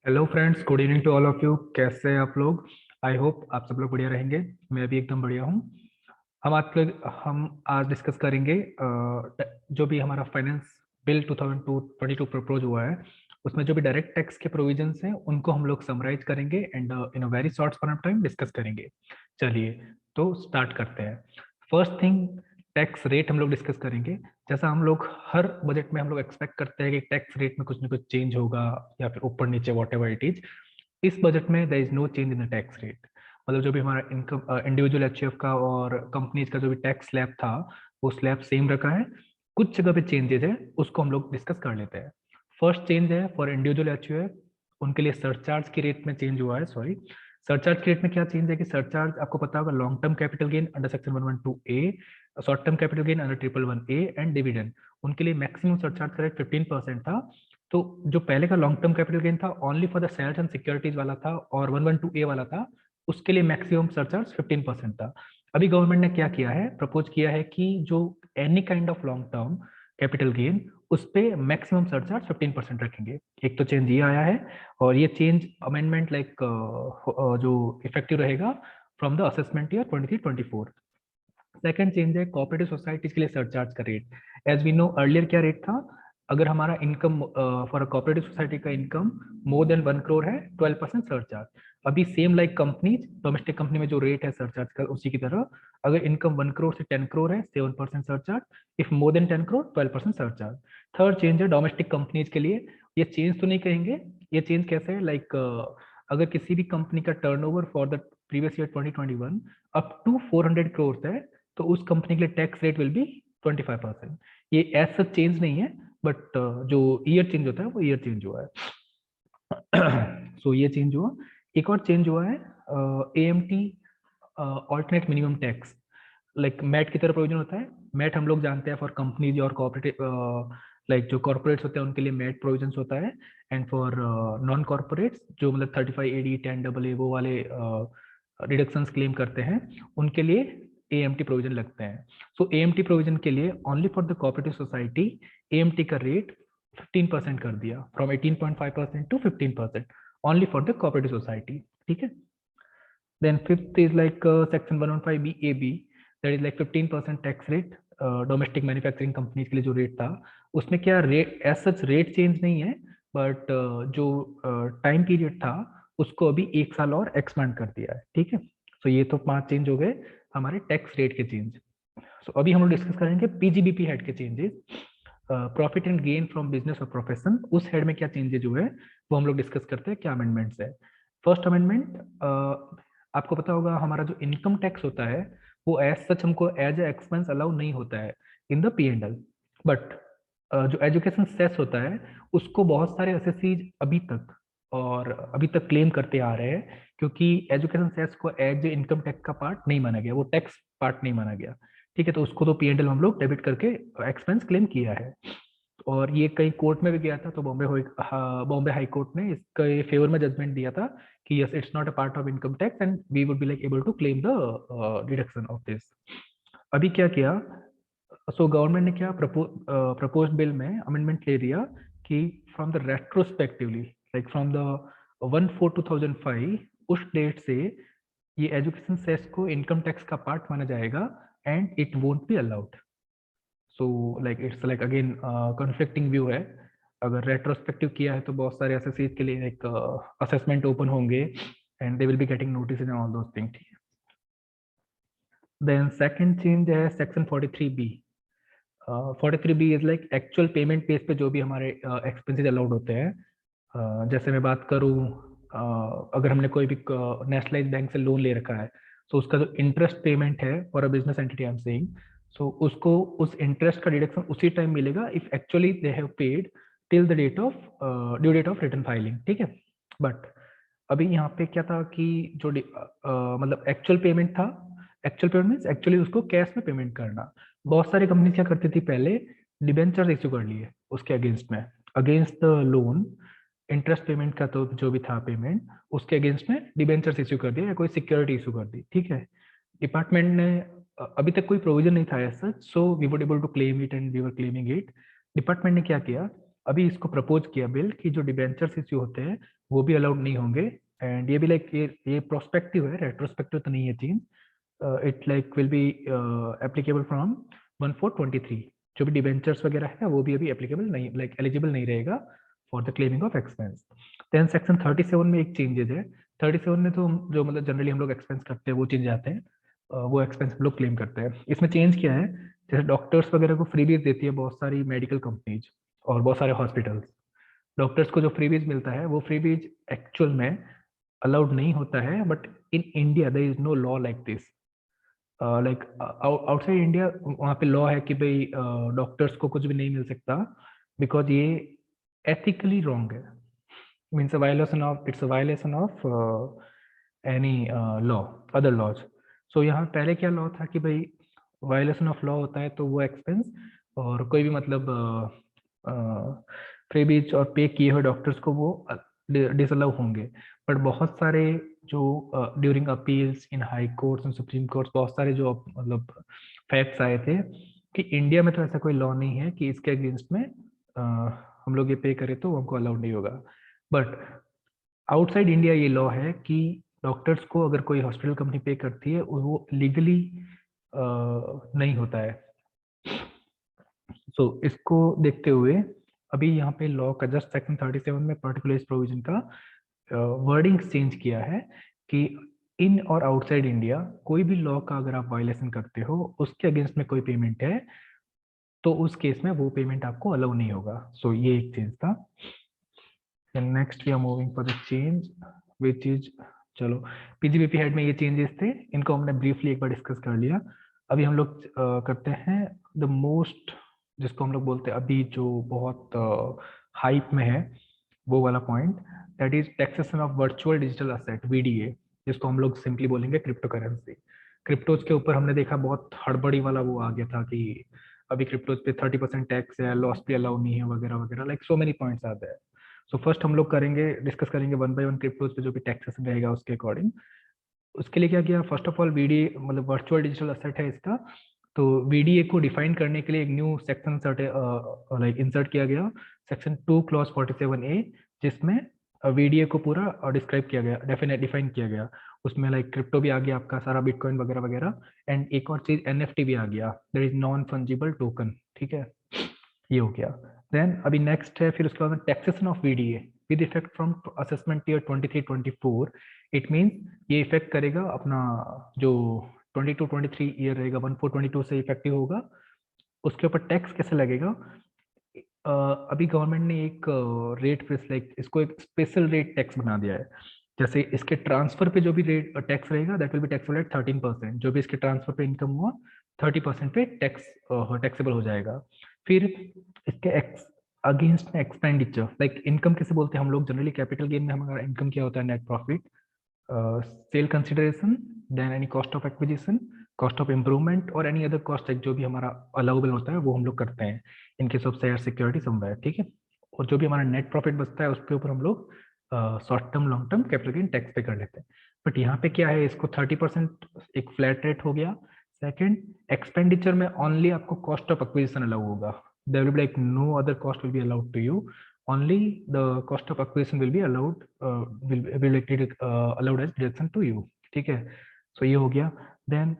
Hello friends, good evening to all of you. कैसे हैं आप लोग? आई होप आप सब लोग बढ़िया रहेंगे। मैं भी एकदम बढ़िया हूँ। हम आज डिस्कस करेंगे जो भी हमारा फाइनेंस बिल 2022 प्रपोज हुआ है, उसमें जो भी डायरेक्ट टैक्स के प्रोविजंस हैं उनको हम लोग समराइज करेंगे and in a very short span of time discuss करेंगे। चलिए, तो स्टार्ट करते हैं। फर्स्ट थिंग, टैक्स रेट हम लोग डिस्कस करेंगे। जैसा हम लोग हर बजट में हम लोग एक्सपेक्ट करते हैं कि टैक्स रेट में कुछ ना कुछ चेंज होगा या फिर ऊपर नीचे वॉट एवर इट इज। इस बजट में there is no change in the tax rate. मतलब जो भी हमारा इनकम इंडिविजुअल एचयूएफ का और कंपनीज का जो भी टैक्स स्लैब था, वो स्लैब सेम रखा है। कुछ जगह पे चेंजेस है, उसको हम लोग डिस्कस कर लेते हैं। फर्स्ट चेंज है फॉर इंडिविजुअल एचयूएफ, उनके लिए सरचार्ज की रेट में चेंज हुआ है। सॉरी, सरचार्ज की रेट में क्या चेंज है कि सरचार्ज आपको पता होगा, long term capital gain under section 112A, short term capital gain under 111A and dividend, उनके लिए मैक्सिमम सरचार्ज का रेट 15% था। तो जो पहले का लॉन्ग टर्म कैपिटल गेन था only for the shares and securities वाला था, और 112A वाला था, उसके लिए मैक्सिमम सरचार्ज 15% था। अभी गवर्नमेंट ने क्या किया है, प्रपोज किया है कि जो any kind of long term capital gain, उस पे मैक्सिमम सरचार्ज 15% रखेंगे। एक तो चेंज ये आया है, और ये चेंज अमेंडमेंट जो इफेक्टिव रहेगा from the assessment year 23-24। Second change है कोऑपरेटिव सोसाइटीज के लिए सरचार्ज का rate. As we know earlier क्या रेट था, अगर हमारा income for a cooperative society का इनकम मोर देन 1 करोड़ है, 12% सरचार्ज। अभी same like companies, domestic company में जो रेट है सरचार्ज का, उसी की तरह अगर इनकम 1 करोड़ से 10 करोड़ है, 7% surcharge. If more than 10 crore, 12% surcharge. Third change है डोमेस्टिक कंपनीज के लिए। ये चेंज तो नहीं कहेंगे, ये चेंज कैसे है, लाइक अगर किसी भी कंपनी का turnover for the previous year 2021 up to 400 crore है, तो उस कंपनी के लिए टैक्स रेट विल बी 25%। ये एज सच चेंज नहीं है, बट जो ईयर चेंज होता है वो ईयर चेंज हुआ है। सो ये चेंज हुआ। एक और चेंज हुआ है AMT, alternate minimum tax. Like mat की तरह प्रोविजन होता है। मैट हम लोग जानते हैं फॉर कंपनीज और कॉर्पोरेटिव, लाइक जो कॉर्पोरेट्स होते हैं उनके लिए मैट प्रोविजंस होता है। एंड फॉर नॉन कॉर्पोरेट्स, जो मतलब 35AD 10AA वो वाले डिडक्शंस क्लेम करते हैं, उनके लिए AMT प्रोविजन लगते हैं। सो AMT प्रोविजन के लिए only for the cooperative society AMT का रेट 15% कर दिया, from 18.5% to 15%, only for the cooperative society. ठीक है। Then fifth is like section 115BAB, that is like 15% tax rate domestic manufacturing companies के लिए जो रेट था, उसमें क्या rate as such rate change नहीं है, बट जो टाइम पीरियड था उसको अभी 1 साल और एक्सपेंड कर दिया है। ठीक है। सो ये तो 5 चेंज हो गए हमारे टैक्स रेट के चेंज। सो अभी हम लोग डिस्कस करेंगे PGBP हेड के changes, profit and gain from business और प्रोफेशन। उस हेड में क्या चेंजेस हुए हैं वो हम लोग डिस्कस करते हैं, क्या अमेंडमेंट्स है। फर्स्ट अमेंडमेंट, आपको पता होगा हमारा जो इनकम टैक्स होता है वो एज सच हमको एज ए एक्सपेंस अलाउ नहीं होता है इन द P&L, बट जो एजुकेशन सेस होता है उसको बहुत सारे एसएससीज अभी तक क्लेम करते आ रहे हैं, क्योंकि एजुकेशन सेस को एज ए इनकम टैक्स का पार्ट नहीं माना गया, वो टैक्स पार्ट नहीं माना गया। ठीक है, तो उसको तो P&L हम लोग डेबिट करके एक्सपेंस क्लेम किया है। और ये कई कोर्ट में भी गया था, तो बॉम्बे हाई कोर्ट ने इसके फेवर में जजमेंट दिया था कि yes, it's not a part of income tax and we would be like able to claim the deduction of this. अभी क्या किया, सो गवर्नमेंट ने क्या प्रपोज बिल में अमेंडमेंट ले दिया कि from the retrospectively, like from the 1/4/2005, उस डेट से ये एजुकेशन सेस को इनकम टैक्स का पार्ट माना जाएगा and it won't be allowed. So like it's like again conflicting view है। अगर रेट्रोस्पेक्टिव किया है तो बहुत सारे ऐसे चीज के लिए एक असेसमेंट ओपन होंगे and they will be getting notice in all those thing. Then second change है section 43B। 43B is like actual payment base पे जो भी हमारे एक्सपेंसेस अलाउड होते हैं। जैसे मैं बात करूं, अगर हमने कोई भी नेशनलाइज बैंक से लोन ले रखा है, तो उसका जो इंटरेस्ट पेमेंट है for a business entity I am saying, so उसको उस इंटरेस्ट का डिडक्शन उसी टाइम मिलेगा if actually they have paid till the date of due date of return filing. ठीक है। बट अभी यहाँ पे क्या था कि जो मतलब एक्चुअल पेमेंट था, एक्चुअल पेमेंट मीन्स एक्चुअली उसको कैश में पेमेंट करना। बहुत सारी कंपनी क्या करती थी पहले, डिबेंचर इश्यू कर लिए उसके अगेंस्ट में, against the loan, interest payment का तो जो भी था पेमेंट, उसके अगेंस्ट में डिबेंचर्स इश्यू कर दिया या कोई सिक्योरिटी इशू कर दी। ठीक है। डिपार्टमेंट ने अभी तक कोई प्रोविजन नहीं था ऐसा, so we would able to claim it and we were claiming it. Department ने क्या किया, अभी इसको प्रपोज किया बिल कि जो डिबेंचर्स इश्यू होते हैं वो भी अलाउड नहीं होंगे। एंड ये भी लाइक ये प्रोस्पेक्टिव है, रेट्रोस्पेक्टिव तो नहीं है change. It like will be applicable from 1/4/23। जो भी डिबेंचर्स वगैरह है वो भी अभी एप्लीकेबल नहीं, लाइक एलिजिबल नहीं रहेगा for the claiming of expense. Then section 37 में एक चेंजेस है। 37 में तो जो मतलब जनरली हम लोग एक्सपेंस करते हैं वो चेंज आते हैं, वो एक्सपेंस हम लोग क्लेम करते हैं। इसमें चेंज किया है, जैसे डॉक्टर्स वगैरह को फ्रीबीज देती है बहुत सारी मेडिकल कंपनीज और बहुत सारे हॉस्पिटल्स। डॉक्टर्स को जो फ्रीबीज मिलता है वो फ्रीबीज एक्चुअल में अलाउड नहीं होता है, but in India there is no law like this. Like outside India वहाँ पे लॉ है कि भाई डॉक्टर्स को कुछ भी नहीं मिल सकता, बिकॉज ये एथिकली रॉन्ग है। Means violation of, it's a violation of any law, other laws. So यहाँ पहले क्या लॉ था कि भाई वायलेशन ऑफ लॉ होता है तो वो एक्सपेंस और कोई भी मतलब फ्रीबीज और पे किए हुए डॉक्टर्स को वो डिसअलाउ होंगे। बट बहुत सारे जो during appeals in high courts and supreme courts बहुत सारे जो मतलब फैक्ट्स आए थे कि इंडिया में तो ऐसा कोई लॉ नहीं है कि इसके अगेंस्ट में हम लोग ये पे करें तो हमको अलाउड नहीं होगा। बट आउटसाइड इंडिया ये लॉ है कि डॉक्टर्स को अगर कोई हॉस्पिटल कंपनी पे करती है वो लीगली नहीं होता है। सो इसको देखते हुए अभी यहाँ पे लॉ का जस्ट सेक्शन 37 में पर्टिकुलर इस प्रोविजन का वर्डिंग चेंज किया है कि इन और आउटसाइड इंडिया कोई भी लॉ का अगर आप वायलेशन करते हो, उसके अगेंस्ट में कोई पेमेंट है तो उस केस में वो पेमेंट आपको अलाउ नहीं होगा। सो ये एक चेंज था। Next we are moving for the change which is, चलो पीजीबीपी हेड में ये चेंजेस थे, इनको हमने ब्रीफली एक बार डिस्कस कर लिया। अभी हम लोग करते हैं द मोस्ट, जिसको हम लोग बोलते हैं अभी जो बहुत हाइप में है वो वाला point, that is taxation of virtual digital asset, VDA, जिसको हम लोग सिंपली बोलेंगे क्रिप्टो करेंसी। क्रिप्टोज के ऊपर हमने देखा बहुत हड़बड़ी वाला वो आ गया था कि अभी क्रिप्टोज पे 30% टैक्स है, लॉस भी अलाउ नहीं है वगैरह वगैरह, लाइक सो मेनी पॉइंट्स आते हैं। सो फर्स्ट हम लोग करेंगे, डिस्कस करेंगे वन बाय वन क्रिप्टोज पे जो भी टैक्सेशन रहेगा उसके अकॉर्डिंग। उसके लिए क्या किया, फर्स्ट ऑफ ऑल वीडीए मतलब वर्चुअल डिजिटल असेट है इसका, तो वीडीए को डिफाइन करने के लिए एक न्यू सेक्शन लाइक इंसर्ट किया गया, सेक्शन 2 क्लॉज 47A, जिसमें वीडीए को पूरा डिस्क्राइब किया गया, डिफाइन किया गया। उसमें लाइक क्रिप्टो भी आ गया आपका सारा, बिटकॉइन वगैरह वगैरह। एंड एक और चीज एनएफटी भी आ गया, that is non fungible token. ठीक है, ये हो गया। देन अभी नेक्स्ट है फिर उसके बाद taxation of VDA with effect from assessment year 23-24। It means ये इफेक्ट करेगा अपना जो 22-23 ईयर रहेगा, 1422 से इफेक्टिव होगा। उसके ऊपर टैक्स कैसे लगेगा, अभी गवर्नमेंट ने एक रेट फिक्स, लाइक इसको एक स्पेशल रेट टैक्स बना दिया है। जैसे इसके ट्रांसफर पे जो भी रेट टैक्स रहेगा that will be taxable at 13%। जो भी इसके ट्रांसफर पे इनकम हुआ 30% पे टैक्सेबल हो जाएगा। फिर इसके अगेंस्ट में एक्सपेंडिचर, लाइक इनकम किसे बोलते हैं हम लोग जनरली, कैपिटल गेन में हमारा इनकम क्या होता है, net profit, sale consideration, then any cost of acquisition, cost of improvement और एनी अदर कॉस्ट जो भी हमारा अलाउबल होता है वो हम लोग करते हैं इन case of share security somewhere. ठीक है, और जो भी हमारा नेट प्रॉफिट बचता है उसके ऊपर हम लोग short term long term capital gain tax पे कर लेते हैं। बट यहाँ पे क्या है, इसको 30% एक फ्लैट रेट हो गया। सेकंड, एक्सपेंडिचर में ओनली आपको कॉस्ट ऑफ एक्विजिशन अलाउ होगा, there will be like no other cost will be allowed to you, only the cost of acquisition will be allowed, allowed as deduction to you। ठीक है, सो ये हो गया। Then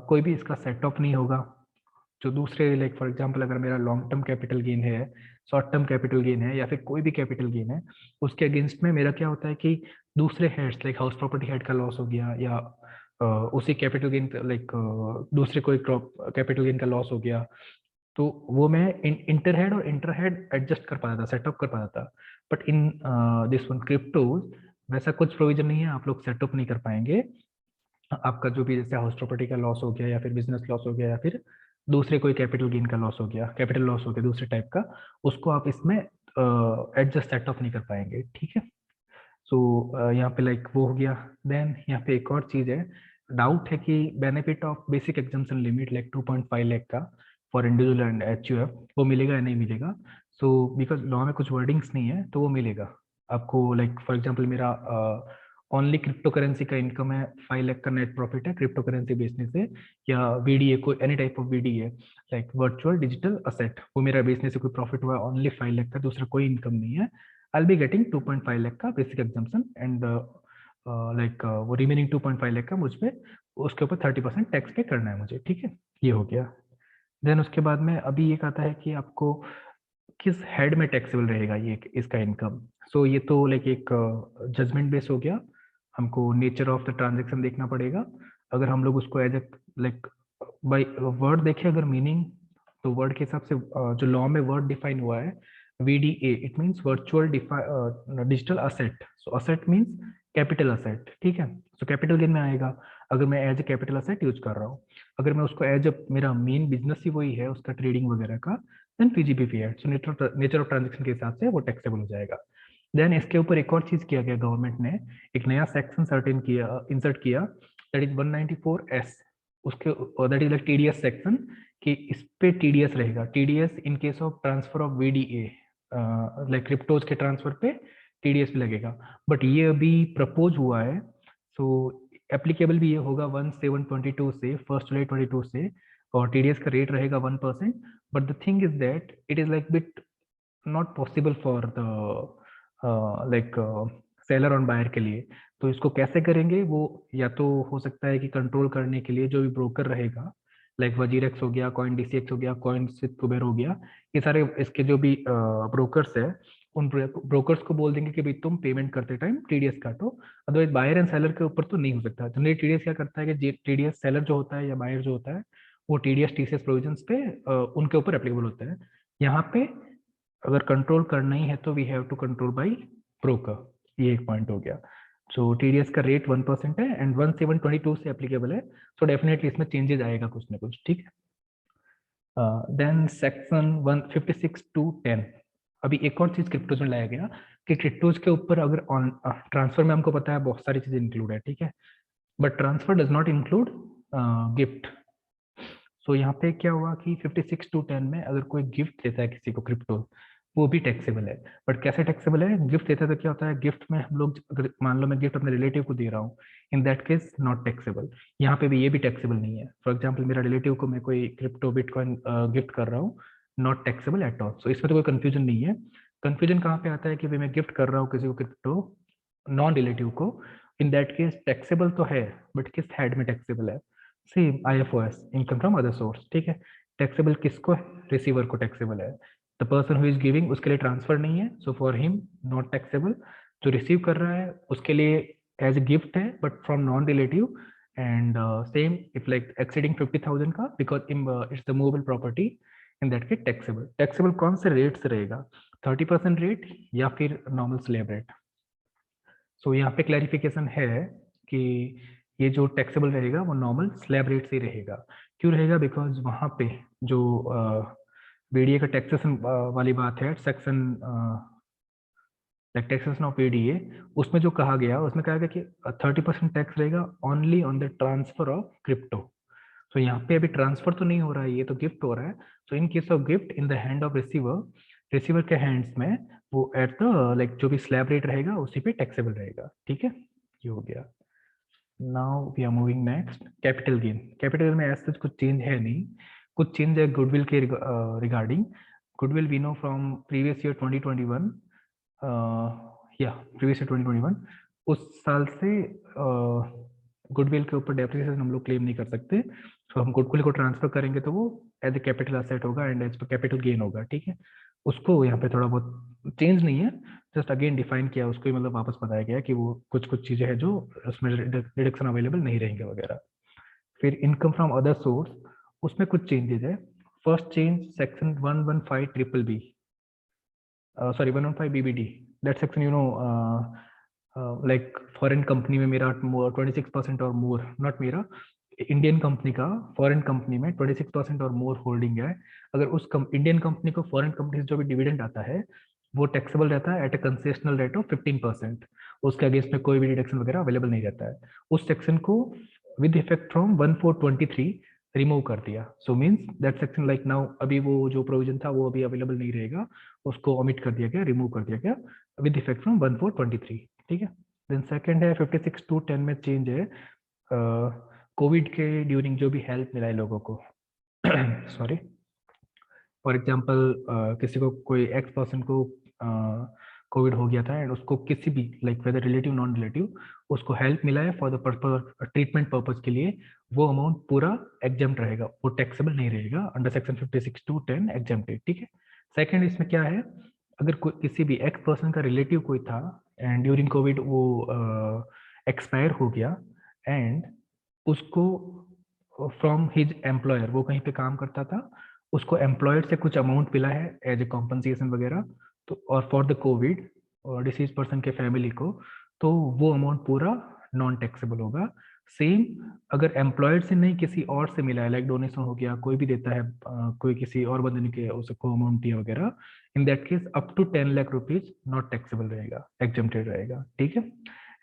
कोई भी इसका सेट ऑफ नहीं होगा जो दूसरे, लाइक फॉर एग्जांपल अगर मेरा लॉन्ग टर्म कैपिटल गेन है, शॉर्ट टर्म कैपिटल गेन है या फिर कोई भी कैपिटल गेन है, उसके अगेंस्ट में मेरा क्या होता है कि दूसरे heads like house property head का लॉस हो गया या उसी कैपिटल गेन लाइक दूसरे कोई कैपिटल गेन का लॉस हो गया, तो वो मैं इंटर हेड और इंटर हेड एडजस्ट कर पाता था, सेटअप कर पाता था। But in this one crypto वैसा कुछ प्रोविजन नहीं है, आप लोग सेटअप नहीं कर पाएंगे। आपका जो भी जैसे हाउस प्रॉपर्टी का लॉस हो गया या फिर बिजनेस लॉस हो गया या फिर दूसरे कोई कैपिटल गेन का लॉस हो गया, कैपिटल लॉस हो गया दूसरे टाइप का, उसको आप इसमें एडजस्ट सेटअप नहीं कर पाएंगे। ठीक है, सो यहाँ पे लाइक वो हो गया। देन यहाँ पे एक और चीज है, डाउट है कि benefit of basic exemption limit like 2.5 lakh का फॉर इंडिविजुअल एंड एचयूएफ वो मिलेगा या नहीं मिलेगा। सो बिकॉज लॉ में कुछ वर्डिंग्स नहीं है तो वो मिलेगा आपको। लाइक फॉर एग्जांपल मेरा ओनली क्रिप्टो करेंसी का इनकम है 5 लाख का नेट प्रॉफिट है क्रिप्टो करेंसी बेचने से, या वीडीए कोई any type of VDA like virtual digital asset, वो मेरा बेचने से कोई प्रॉफिट हुआ ओनली 5 लाख का, दूसरा कोई इनकम नहीं है, आई बी गेटिंग 2.5 लाख का बेसिक एग्जाम्पन एंड लाइक वो रिमेनिंग 2.5 लाख का मुझ पे उसके ऊपर 30% टैक्स पे करना है मुझे, ठीक है, ये हो गया। देन उसके बाद में अभी एक आता है कि आपको किस हेड में टैक्सेबल रहेगा ये इसका इनकम। सो ये तो लाइक एक जजमेंट बेस हो गया, हमको नेचर ऑफ द ट्रांजेक्शन देखना पड़ेगा। अगर हम लोग उसको as a like by word देखें अगर मीनिंग, तो वर्ड के हिसाब से जो लॉ में वर्ड डिफाइन हुआ है VDA, it means virtual digital asset. So asset means capital asset, ठीक है। सो कैपिटल गेन में आएगा अगर मैं as a capital asset use कर रहा हूँ। अगर मैं उसको एज ए मेरा मेन बिजनेस ही वही है उसका ट्रेडिंग वगैरह का, देन पीजीबीपी है। सो नेचर ऑफ ट्रांजेक्शन के हिसाब से वो टैक्सेबल हो जाएगा। देन इसके ऊपर एक और चीज किया गया गवर्नमेंट ने, एक नया सेक्शन सर्टेन किया, इंसर्ट किया, दैट इज 194S। उसके that is like TDS section, कि इस पे टीडीएस रहेगा, TDS in case of transfer of VDA, like cryptos के ट्रांसफर पे टीडीएस भी लगेगा। बट ये अभी प्रपोज हुआ है, सो एप्लीकेबल भी ये होगा 1/7/22 से 1 जुलाई 2022 से, और टीडीएस का रेट रहेगा 1%। But the thing is that it is like bit not possible for the like seller और बायर के लिए। तो इसको कैसे करेंगे वो, या तो हो सकता है कि कंट्रोल करने के लिए जो भी ब्रोकर रहेगा, लाइक वजीरेक्स हो गया, कॉइन डीसीएक्स हो गया, कॉइन स्विच कुबेर हो गया, ये सारे इसके जो भी ब्रोकर्स है, उन ब्रोकर्स को बोल देंगे कि भाई तुम पेमेंट करते टाइम टीडीएस काटो। अदरवाइज बायर एंड सेलर के ऊपर तो नहीं हो सकता। जनरली टीडीएस क्या करता है कि टीडीएस सेलर जो होता है या बायर जो होता है वो टीडीएस टीसीएस प्रोविजंस पे उनके ऊपर एप्लीकेबल होता है। यहाँ पे अगर कंट्रोल करना ही है तो we have to control by broker, ये एक पॉइंट हो गया। सो टीडीएस का रेट 1% है एंड 1/7/22 से एप्लीकेबल है। सो डेफिनेटली इसमें चेंजेस आएगा कुछ ना कुछ, ठीक है। देन सेक्शन 156(2)(10), अभी एक और चीज क्रिप्टोज में लाया गया कि क्रिप्टोज के ऊपर अगर ऑन ट्रांसफर में हमको पता है बहुत सारी चीजें इंक्लूड है, ठीक है, but transfer does not include gift. So यहाँ पे क्या हुआ कि 56(2)(10) में अगर कोई गिफ्ट देता है किसी को क्रिप्टो, वो भी टैक्सेबल है। बट कैसे टैक्सेबल है, गिफ्ट देता है तो क्या होता है, गिफ्ट में हम लोग अगर मान लो मैं गिफ्ट अपने रिलेटिव को दे रहा हूँ, इन दैट केस नॉट टैक्सेबल। यहाँ पे भी ये भी टैक्सेबल नहीं है। फॉर एग्जाम्पल मेरा रिलेटिव को मैं कोई क्रिप्टो बिटकॉइन गिफ्ट कर रहा हूँ, नॉट टैक्सेबल एट ऑल। सो इसमें तो कोई कंफ्यूजन नहीं है। कंफ्यूजन कहाँ पे आता है कि भाई मैं गिफ्ट कर रहा हूँ किसी को क्रिप्टो, नॉन रिलेटिव को, इन दैट केस टैक्सेबल तो है, बट किस हेड में टैक्सेबल है, same IFOS, income from other source, ठीक है। टैक्सेबल किसको है, रिसीवर को टैक्सेबल है। The person who is giving उसके लिए ट्रांसफर नहीं है, so for him not taxable. जो रिसीव कर रहा है उसके लिए एज ए गिफ्ट है but from non relative. And same if like exceeding 50,000 का, because it's the movable property, in that case taxable. Taxable कौन से रेट से रहेगा, 30% रेट या फिर नॉर्मल स्लैब रेट। सो यहाँ पे क्लैरिफिकेशन है कि ये जो टैक्सेबल रहेगा वो नॉर्मल स्लैब रेट से ही रहेगा। क्यों रहेगा, बिकॉज वहाँ पे जो बीडीए का टैक्सेशन वाली बात है, सेक्शन टैक्सेशन ऑफ बीडीए, उसमें जो कहा गया उसमें कहा गया कि 30% टैक्स रहेगा only on the transfer of crypto. तो यहाँ पे अभी ट्रांसफर तो नहीं हो रहा है, ये तो गिफ्ट हो रहा है। So in case of gift in the hand of receiver, receiver के हैंड्स में वो एट द लाइक जो भी स्लैब रेट रहेगा उसी पे टैक्सेबल रहेगा, ठीक है, ये हो गया। Now we are moving next, capital gain. Capital gain में ऐसा कुछ चेंज है नहीं, कुछ चेंज है गुडविल के regarding. Goodwill we know from previous year 2021, या प्रीवियस ईयर 2021, उस साल से गुडविल के ऊपर डेप्रिसिएशन हम लोग क्लेम नहीं कर सकते। तो हम गुडविल को ट्रांसफर करेंगे तो वो एज ए कैपिटल असेट होगा and as per capital gain होगा, ठीक है। उसको यहाँ पे थोड़ा बहुत चेंज नहीं है, जस्ट अगेन डिफाइन किया उसको ही, मतलब वापस बताया गया कि वो कुछ कुछ चीजें हैं जो उसमें डिडक्शन अवेलेबल नहीं रहेंगे वगैरह। फिर इनकम फ्रॉम अदर सोर्स, उसमें कुछ चेंजेस है। First change section 115BBB, sorry 115BBD, that section, you know, like foreign company में मेरा 26% और मोर, नॉट मेरा, इंडियन कंपनी का फॉरेन कंपनी में 26% और मोर होल्डिंग है, अगर उस इंडियन कंपनी को फॉरेन कंपनी से जो भी डिविडेंड आता है वो टैक्सेबल रहता है at a concessional rate of 15%। उसके अगेंस्ट में कोई भी डिडक्शन वगैरह अवेलेबल नहीं रहता है। उस सेक्शन को विद इफेक्ट फ्रॉम 1/4/23 रिमूव कर दिया। So means that section like now, अभी वो जो प्रोविजन था वो अभी अवेलेबल नहीं रहेगा, उसको ओमिट कर दिया गया, रिमूव कर दिया गया विद इफेक्ट फ्रॉम 1/4/23, ठीक है। देन सेकंड है 56(2)(10) में चेंज है कोविड के ड्यूरिंग जो भी हेल्प मिला है लोगों को सॉरी, फॉर एग्जांपल किसी को कोई एक्स पर्सन को कोविड हो गया था एंड उसको किसी भी like whether relative non relative उसको हेल्प मिला है for the purpose treatment purpose के लिए, वो अमाउंट पूरा एग्जाम्प्ट रहेगा, वो टैक्सेबल नहीं रहेगा अंडर सेक्शन 56(2)(10) एग्जाम्प्टेड, ठीक है। सेकंड इसमें क्या है, अगर किसी भी एक्स पर्सन का रिलेटिव कोई था एंड ड्यूरिंग कोविड वो एक्सपायर हो गया एंड उसको फ्रॉम हिज एम्प्लॉयर, वो कहीं पे काम करता था, उसको एम्प्लॉयर से कुछ अमाउंट मिला है एज ए कॉम्पनसेशन वगैरह, तो और फॉर द कोविड और डिसीज पर्सन के फैमिली को, तो वो अमाउंट पूरा नॉन टैक्सेबल होगा। सेम अगर एम्प्लॉयर से नहीं किसी और से मिला है, लाइक डोनेशन हो गया, कोई भी देता है कोई किसी और बंदे ने के उसको अमाउंट दिया वगैरह, in that case up to 10 lakh rupees not taxable रहेगा, एग्जेम्प्टेड रहेगा, ठीक है।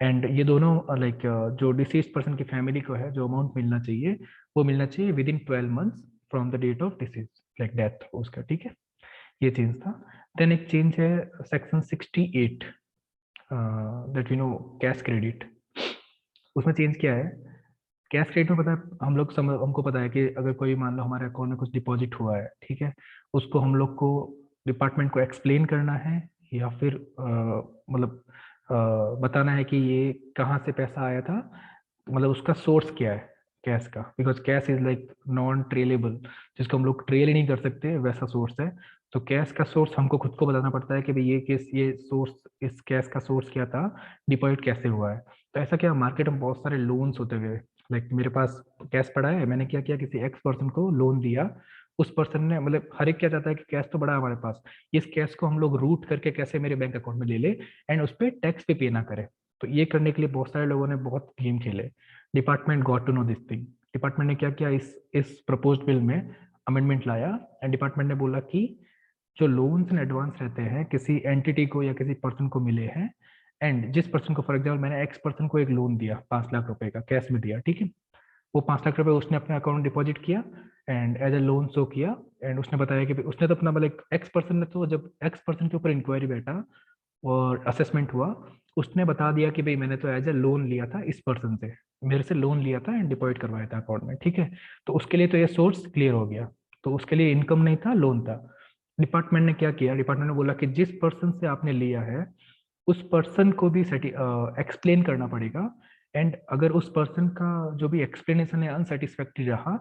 एंड ये दोनों लाइक जो डिसीज पर्सन की फैमिली को है जो अमाउंट मिलना चाहिए वो मिलना चाहिए within 12 months from the date of decease like death उसका, ठीक है। ये चेंज था। देन एक चेंज है section 68 that no cash credit. उसमें चेंज क्या है, कैश क्रेडिट में पता है हम लोग हमको पता है कि अगर कोई मान लो हमारे अकाउंट में कुछ डिपॉजिट हुआ है, ठीक है, उसको हम लोग को डिपार्टमेंट को एक्सप्लेन करना है या फिर मतलब बताना है कि ये कहाँ से पैसा आया था, मतलब उसका सोर्स क्या है कैश का, because cash is like non traceable, जिसको हम लोग ट्रेल ही नहीं कर सकते वैसा सोर्स है। तो कैश का सोर्स हमको खुद को बताना पड़ता है कि भाई ये सोर्स, इस कैश का सोर्स क्या था, डिपॉजिट कैसे हुआ है। तो ऐसा क्या मार्केट में बहुत सारे लोन्स होते हुए, लाइक मेरे पास कैश पड़ा है, मैंने क्या किया किसी एक्स पर्सन को लोन दिया, उस पर्सन ने मतलब हर एक क्या चाहता है कि कैश तो बड़ा है हमारे पास, इस कैश को हम लोग रूट करके कैसे मेरे बैंक अकाउंट में ले ले एंड उस पर टैक्स पे ना करे। तो ये करने के लिए बहुत सारे लोगों ने बहुत गेम खेले। Department got to know this thing. Department ने क्या किया, इस प्रपोज्ड बिल में अमेंडमेंट लाया एंड डिपार्टमेंट ने बोला कि जो लोन्स एंड एडवांस रहते हैं किसी एंटिटी को या किसी पर्सन को मिले हैं एंड जिस पर्सन को, फॉर एग्जाम्पल मैंने एक्स पर्सन को एक लोन दिया 5 लाख रुपए का कैश में दिया, ठीक है, वो 5 लाख रुपए उसने अपने अकाउंट डिपॉजिट किया and as a loan show किया एंड उसने बताया कि उसने तो अपना मतलब एक्स पर्सन ने, तो जब एक्स पर्सन के ऊपर इंक्वायरी बैठा और असेसमेंट हुआ, उसने बता दिया कि भाई मैंने तो एज ए लोन लिया था इस पर्सन से, मेरे से लोन लिया था एंड डिपॉजिट करवाया था अकाउंट में, ठीक है। तो उसके लिए तो ये सोर्स क्लियर हो गया, तो उसके लिए इनकम नहीं था, लोन था। डिपार्टमेंट ने क्या किया, डिपार्टमेंट ने बोला कि जिस पर्सन से आपने लिया है उस पर्सन को भी एक्सप्लेन करना पड़ेगा एंड अगर उस पर्सन का जो भी एक्सप्लेनेशन है अनसेटिस्फैक्टरी रहा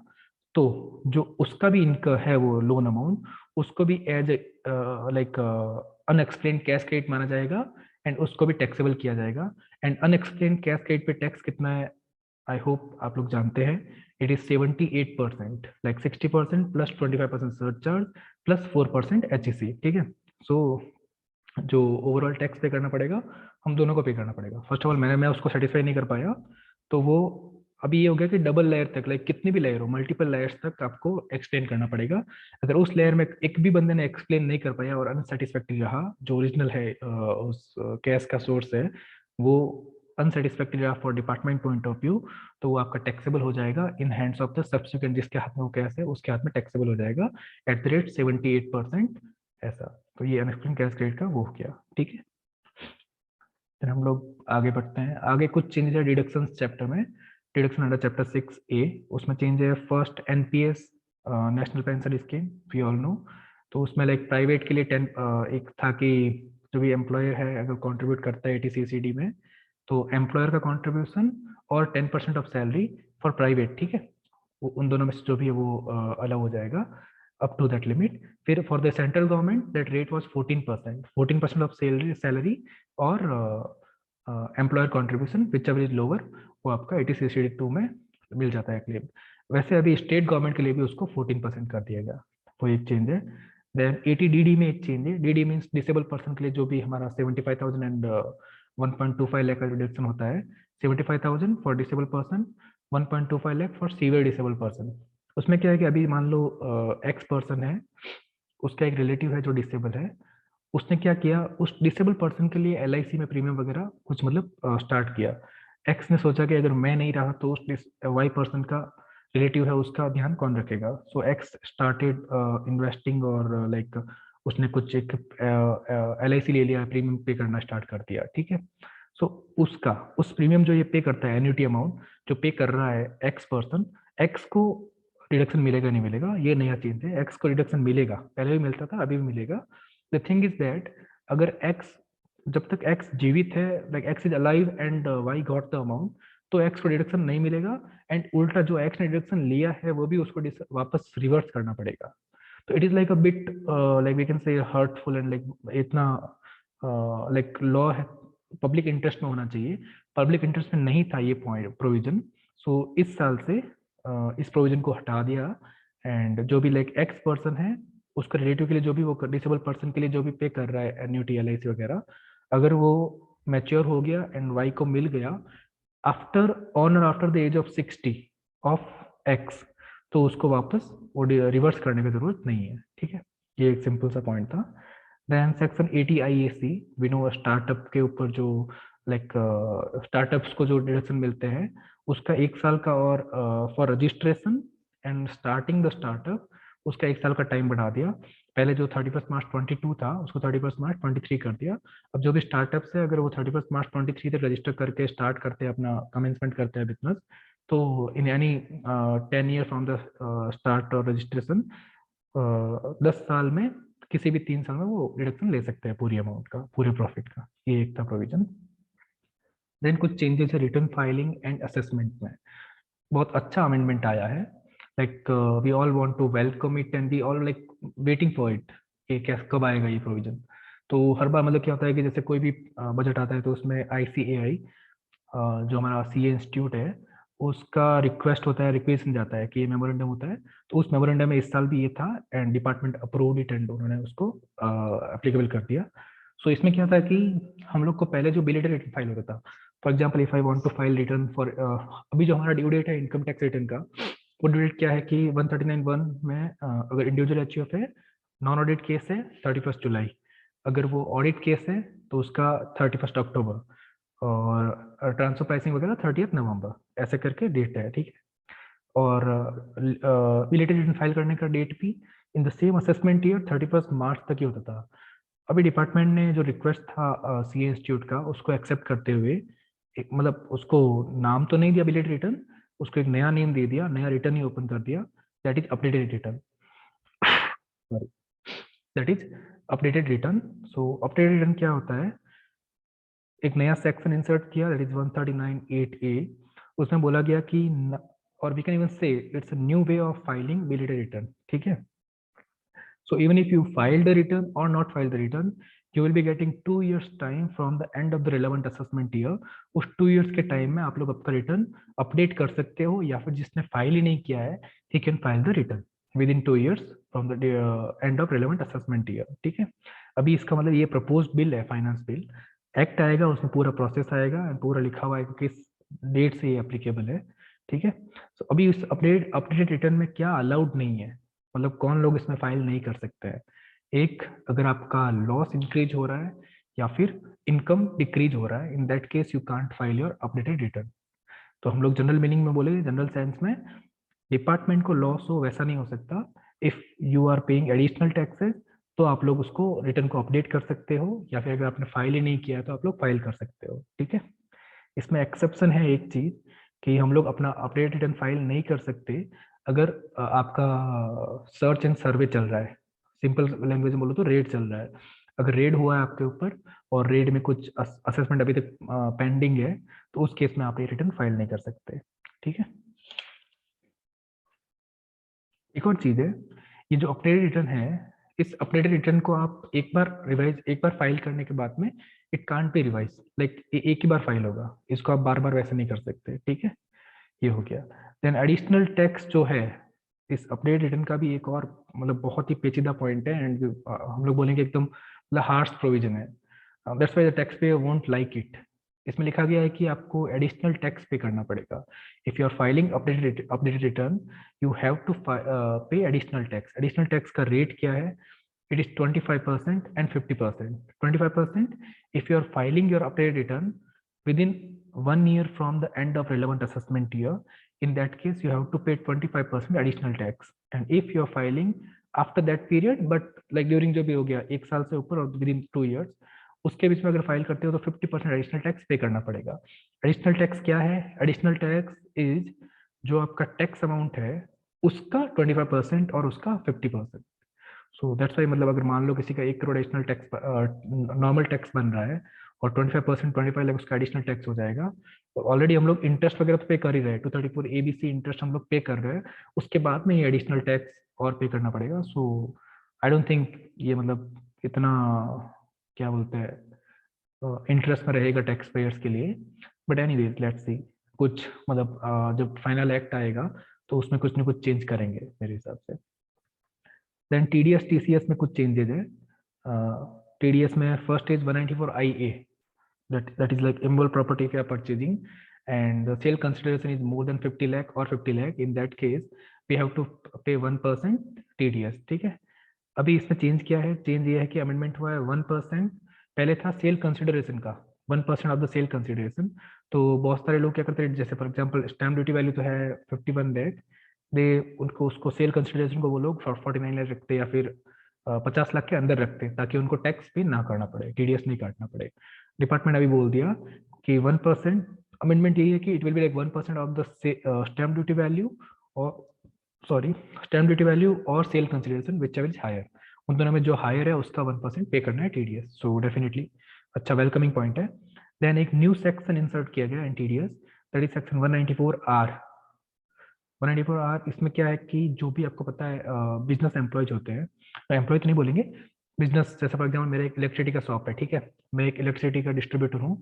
तो जो उसका भी इनका है वो लोन अमाउंट, उसको भी as like unexplained cash credit माना जाएगा एंड उसको भी टैक्सेबल किया जाएगा। एंड अनएक्सप्लेन कैश क्रेडिट पे टैक्स कितना है, आई होप आप लोग जानते हैं, it is 78%, like 60% plus 25% surcharge plus 4% HEC, ठीक है। सो जो ओवरऑल टैक्स पे करना पड़ेगा हम दोनों को पे करना पड़ेगा। फर्स्ट ऑफ ऑल मैं उसको सेटिस्फाई नहीं कर पाया, तो वो अभी ये हो गया कि डबल लेयर तक, लाइक कितनी भी लेयर हो, मल्टीपल लेयर्स तक आपको एक्सप्लेन करना पड़ेगा। अगर उस लेयर में एक भी बंदे ने एक्सप्लेन नहीं कर पाया और अनसेटिस्फैक्टरी रहा, जो ओरिजिनल है उस कैश का सोर्स है वो अनसेटिस्फैक्टरी रहा for department point of view, तो वो आपका टैक्सेबल हो जाएगा in hands of the subsequent, जिसके हाथ में वो कैश है उसके हाथ में टैक्सेबल हो जाएगा एट द रेट 78%, ऐसा। तो ये अनएक्सप्लेन कैश क्रेडिट का वो हो गया, ठीक है। फिर हम लोग आगे बढ़ते हैं, आगे कुछ चेंज है डिडक्शन चैप्टर में, डिडक्शन अंडर चैप्टर 6A, उसमें चेंज है first NPS national pension scheme, we all know. तो उसमें लाइक प्राइवेट के लिए 10 एक था कि जो भी एम्प्लॉयर है अगर कंट्रीब्यूट करता है ATCCD में, तो एम्प्लॉयर का कंट्रीब्यूशन और 10% ऑफ सैलरी फॉर प्राइवेट, ठीक है, वो उन दोनों में से जो भी है वो अलग हो जाएगा अप टू दैट लिमिट। फिर for the central government that rate was 14% of salary और employer contribution whichever is lower, वो आपका 80/62 में मिल जाता है क्लेम। वैसे अभी स्टेट गवर्नमेंट के लिए भी उसको 14% कर दिया गया, वो एक चेंज है। देन 80DD में एक चेंज है, DD मीन्स डिसेबल पर्सन के लिए जो भी हमारा 75,000 एंड 1.25 लाख का रिडक्शन होता है, 75,000 for disable person, 1.25 lakh for severe disable person. उसमें क्या है कि अभी मान लो एक्स पर्सन है, उसका एक रिलेटिव है जो डिसेबल है, उसने क्या किया उस डिसेबल पर्सन के लिए LIC में प्रीमियम वगैरह कुछ मतलब स्टार्ट किया। एक्स ने सोचा कि अगर मैं नहीं रहा तो उस वाई पर्सन का रिलेटिव है उसका ध्यान कौन रखेगा, सो एक्स स्टार्टेड इन्वेस्टिंग और लाइक उसने कुछ एक LIC ले लिया, प्रीमियम पे करना स्टार्ट कर दिया, ठीक है। सो उसका उस प्रीमियम जो ये पे करता है, एन्युटी अमाउंट जो पे कर रहा है एक्स पर्सन, एक्स को डिडक्शन मिलेगा नहीं मिलेगा, ये नया चेंज है। एक्स को डिडक्शन मिलेगा, पहले भी मिलता था, अभी भी मिलेगा। द थिंग इज दैट अगर एक्स, जब तक एक्स जीवित है, like X is alive and Y got the amount, तो एक्स को डिडक्शन नहीं मिलेगा। एंड उल्टा जो एक्स ने डिडक्शन लिया है वो भी उसको वापस रिवर्स करना पड़ेगा। तो it is like a bit like we can say hurtful and like इतना लाइक लॉ है, पब्लिक इंटरेस्ट में होना चाहिए, पब्लिक इंटरेस्ट में नहीं था ये पॉइंट प्रोविजन। सो इस साल से इस प्रोविजन को हटा दिया। एंड जो भी लाइक एक्स पर्सन है उसका रिलेटिव के लिए जो भी वो डिसेबल पर्सन के लिए जो भी पे कर रहा है एन्यूटी एलआईसी वगैरह, अगर वो मैच्योर हो गया एंड वाई को मिल गया आफ्टर ऑन और after the age of 60 of X, तो उसको वापस वो रिवर्स करने की जरूरत नहीं है। ठीक है, ये एक सिंपल सा पॉइंट था। Then section 80 IAC, we know startup के ऊपर जो लाइक स्टार्टअप्स को जो डिडक्शन मिलते हैं उसका 1 साल का, और for registration and starting the startup उसका 1 साल का टाइम बढ़ा दिया। पहले जो 31 मार्च 22 था उसको 31 मार्च 23 कर दिया। अब जो भी स्टार्टअप्स है अगर वो 31 मार्च 23 तक रजिस्टर करके स्टार्ट करते हैं, अपना कमेंसमेंट करते हैं बिजनेस, तो in any 10 year from the start और रजिस्ट्रेशन 10 साल में किसी भी 3 साल में वो डिडक्शन ले सकते हैं पूरी अमाउंट का, पूरे प्रॉफिट का। ये एक था प्रोविजन। देन कुछ चेंजेस है रिटर्न फाइलिंग एंड असेसमेंट में। बहुत अच्छा अमेंडमेंट आया है, like we all want to welcome it and we all like waiting for it कि क्या कब आएगा ये प्रोविजन। तो हर बार मतलब क्या होता है कि जैसे कोई भी बजट आता है तो उसमें आईसीएआई जो हमारा सीए इंस्टीट्यूट है उसका रिक्वेस्ट होता है, रिक्वेस्ट जाता है कि ये मेमोरेंडम होता है। तो उस मेमोरेंडम में इस साल भी ये था and department approved it and उन्होंने उसको एप्लीकेबल कर दिया। सो इसमें क्या था कि हम लोग को पहले जो बिलेटेड रिटर्न फाइल होता था, for example if I want to file return for, अभी जो हमारा ड्यू डेट है इनकम टैक्स रिटर्न का, वो ड्यू डेट क्या है कि 139(1) में अगर इंडिविजुअल एचयूएफ है, नॉन ऑडिट केस है 31 जुलाई, अगर वो ऑडिट केस है तो उसका 31 अक्टूबर, और ट्रांसफर प्राइसिंग वगैरह 30 नवंबर, ऐसे करके डेट है। ठीक है, और रिलेटेड रिटर्न फाइल करने का डेट भी in the same assessment year 31 मार्च तक ही होता था। अभी डिपार्टमेंट ने जो रिक्वेस्ट था सीए इंस्टीट्यूट का उसको एक्सेप्ट करते हुए एक मतलब उसको नाम तो नहीं दिया बिलेटेड रिटर्न, उसको एक नया नेम दे दिया, नया रिटर्न ही ओपन कर दिया, that is updated return. Sorry, that is updated return. So updated return क्या होता है, एक नया सेक्शन इंसर्ट किया, दैट इज 139(8)(a। उसमें बोला गया कि और वी कैन इवन से it's a new way of filing belated return. ठीक है, so even if you file the return or not file the return, you will be getting 2 years time from the end of the relevant assessment year। उस 2 years के time में आप लोग आपका return update कर सकते हो, या फिर जिसने फाइल ही नहीं किया है he can file the return within 2 years from the end of relevant assessment year। ठीक है, अभी इसका मतलब ये प्रपोज्ड बिल है, फाइनेंस बिल एक्ट आएगा, उसमें पूरा प्रोसेस आएगा, पूरा लिखा हुआ है कि किस डेट से ये एप्लीकेबल है। ठीक है, तो अभी इस अपडेटेड रिटर्न में क्या अलाउड नहीं है, मतलब कौन लोग इसमें फाइल नहीं कर सकते हैं। एक, अगर आपका लॉस इंक्रीज हो रहा है या फिर इनकम डिक्रीज हो रहा है, in that case you can't file your updated return. तो हम लोग जनरल मीनिंग में बोले, जनरल सेंस में डिपार्टमेंट को लॉस हो वैसा नहीं हो सकता। If you are paying additional taxes तो आप लोग उसको रिटर्न को अपडेट कर सकते हो, या फिर अगर आपने फाइल ही नहीं किया है तो आप लोग फाइल कर सकते हो। ठीक है, इसमें एक्सेप्शन है एक चीज कि हम लोग अपना अपडेट रिटर्न फाइल नहीं कर सकते अगर आपका सर्च एंड सर्वे चल रहा है, सिंपल लैंग्वेज में बोलो तो रेड चल रहा है। अगर रेड हुआ है आपके ऊपर और रेड में कुछ असेसमेंट अभी तक पेंडिंग है, तो उस केस में आप ये रिटर्न फाइल नहीं कर सकते। ठीक है, एक और चीज है, ये जो अपडेटेड रिटर्न है, इस अपडेटेड रिटर्न को आप एक बार फाइल करने के बाद में it can't be revise, like एक ही बार फाइल होगा, इसको आप बार बार वैसे नहीं कर सकते। ठीक है, ये हो गया। देन एडिशनल टैक्स जो है, इस अपडेट रिटर्न का भी एक और मतलब बहुत ही पेचीदा पॉइंट है, एंड हम लोग बोलेंगे एकदम मतलब हार्श प्रोविजन है। That's why the tax payer won't like it. इसमें लिखा गया है कि आपको एडिशनल टैक्स पे करना पड़ेगा। If you are filing updated return, you have to pay additional tax. Additional tax का रेट क्या है, it is 25% and 50%। 25% if you are filing your updated return within 1 year from the end of relevant assessment year, in that case you have to pay 25% additional tax। and if you are filing after that period, but like during जो भी हो गया 1 साल से ऊपर और within 2 years, उसके बीच में अगर फाइल करते हो तो 50% एडिशनल टैक्स पे करना पड़ेगा। एडिशनल टैक्स क्या है? एडिशनल टैक्स इज जो आपका टैक्स अमाउंट है उसका 25% और उसका 50%। सो दैट्स वाई, मतलब अगर मान लो किसी का 1 crore additional tax normal tax बन रहा है और 25% 25 लाख उसका एडिशनल टैक्स हो जाएगा, तो ऑलरेडी हम लोग इंटरेस्ट वगैरह तो पे कर ही रहे हैं, 234 ABC इंटरेस्ट हम लोग पे कर रहे हैं, उसके बाद में ये एडिशनल टैक्स और पे करना पड़ेगा। सो आई डोंट थिंक ये मतलब इतना क्या बोलते हैं इंटरेस्ट में रहेगा टैक्स पेयर्स के लिए। बट एनीवेज लेट्स सी, कुछ मतलब जब फाइनल एक्ट आएगा तो उसमें कुछ ना कुछ चेंज करेंगे मेरे हिसाब से। देन TDS TCS में कुछ चेंजेस है। TDS में first is 194 IA, that is like immovable property if you are purchasing and the sale consideration is more than 50 lakh or 50 lakh, in that case we have to pay 1% TDS। ठीक है, अभी इसमें change क्या है? Change ये है कि amendment हुआ है 1%। पहले था सेल कंसिडरेशन का 1% ऑफ द सेल कंसिडरेशन। तो बहुत सारे लोग क्या करते हैं, जैसे for example stamp duty value तो है 51 लाख, दे उनको उसको सेल कंसिडरेशन को वो लोग 49 लाख रखते हैं या फिर 50 लाख के अंदर रखते हैं, ताकि उनको टैक्स भी ना करना पड़े, TDS नहीं काटना पड़े। डिपार्टमेंट अभी बोल दिया कि 1%, अमेंडमेंट यही है कि it will be like 1% of the stamp duty value or sorry stamp duty value or sale consideration whichever is higher, उन दोनों में जो हायर है उसका 1% पे करना है TDS। सो डेफिनेटली अच्छा वेलकमिंग पॉइंट है। देन एक न्यू सेक्शन इंसर्ट किया गया इन TDS, that is section 194R। 194R इसमें क्या है कि जो भी आपको पता है बिजनेस एम्प्लॉयज होते हैं, एम्प्लॉय तो नहीं बोलेंगे, बिजनेस, जैसे फॉर एग्जाम्पल मेरा एक इलेक्ट्रिसिटी का शॉप है, ठीक है, मैं एक इलेक्ट्रिसिटी का डिस्ट्रीब्यूटर हूँ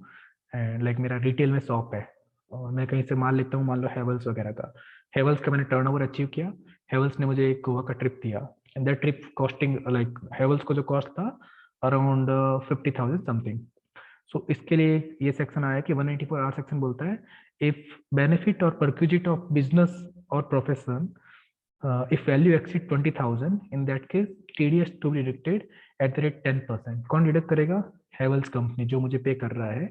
एंड लाइक मेरा रिटेल में शॉप है और मैं कहीं से माल लेता हूँ, मान लो हेवल्स वगैरह का। हेवल्स का मैंने टर्नओवर अचीव किया, हेवल्स ने मुझे एक गोवा का ट्रिप दिया and that trip costing like Havells को जो कॉस्ट था अराउंड 50,000 समथिंग। सो इसके लिए ये सेक्शन आया कि 194R सेक्शन बोलता है इफ बेनिफिट और परक्यूजिट ऑफ बिजनेस और profession if value exceed 20,000 in that case TDS to be deducted at the rate 10%। कौन डिडक्ट करेगा? हेवल्स कंपनी, जो मुझे पे कर रहा है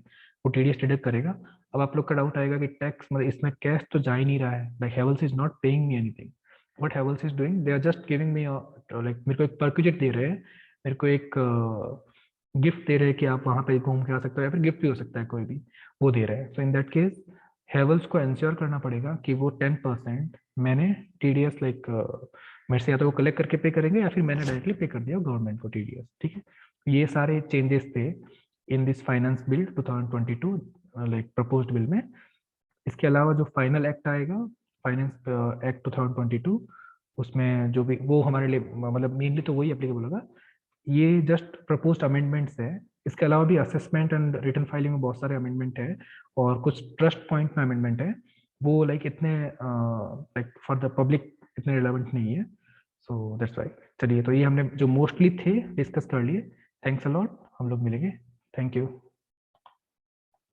वो TDS डिडक्ट करेगा। अब आप लोग का डाउट आएगा कि टैक्स मतलब इसमें कैश तो जा ही नहीं रहा है, like Havells is not paying me anything. What Havells is doing, they are just giving me like मेरे को एक परक्यूजिट दे रहे हैं, मेरे को एक गिफ्ट दे रहे हैं कि आप वहां पे घूम के आ सकते हो, या फिर गिफ्ट भी हो सकता है कोई भी, वो दे रहे हैं। सो इन दैट केस हेवल्स को इंश्योर करना पड़ेगा कि वो 10% मैंने TDS लाइक मेरे से या तो वो कलेक्ट करके पे करेंगे या फिर मैंने डायरेक्टली पे कर दिया गवर्नमेंट को TDS। ठीक है, ये सारे चेंजेस थे in this finance bill 2022 like proposed bill में। इसके अलावा जो फाइनल एक्ट आएगा, फाइनेंस एक्ट 2022, उसमें जो भी वो हमारे लिए मतलब मेनली तो वही एप्लीकेबल होगा। ये जस्ट प्रपोज्ड अमेंडमेंट्स है, इसके अलावा भी असेसमेंट एंड रिटर्न फाइलिंग में बहुत सारे अमेंडमेंट है और कुछ ट्रस्ट पॉइंट में अमेंडमेंट है, वो लाइक इतने लाइक फॉर द पब्लिक इतने रिलेवेंट नहीं है। So that's why. चलिए, तो ये हमने जो मोस्टली थे डिस्कस कर लिए। थैंक्स अ लॉट, हम लोग मिलेंगे। Thank you.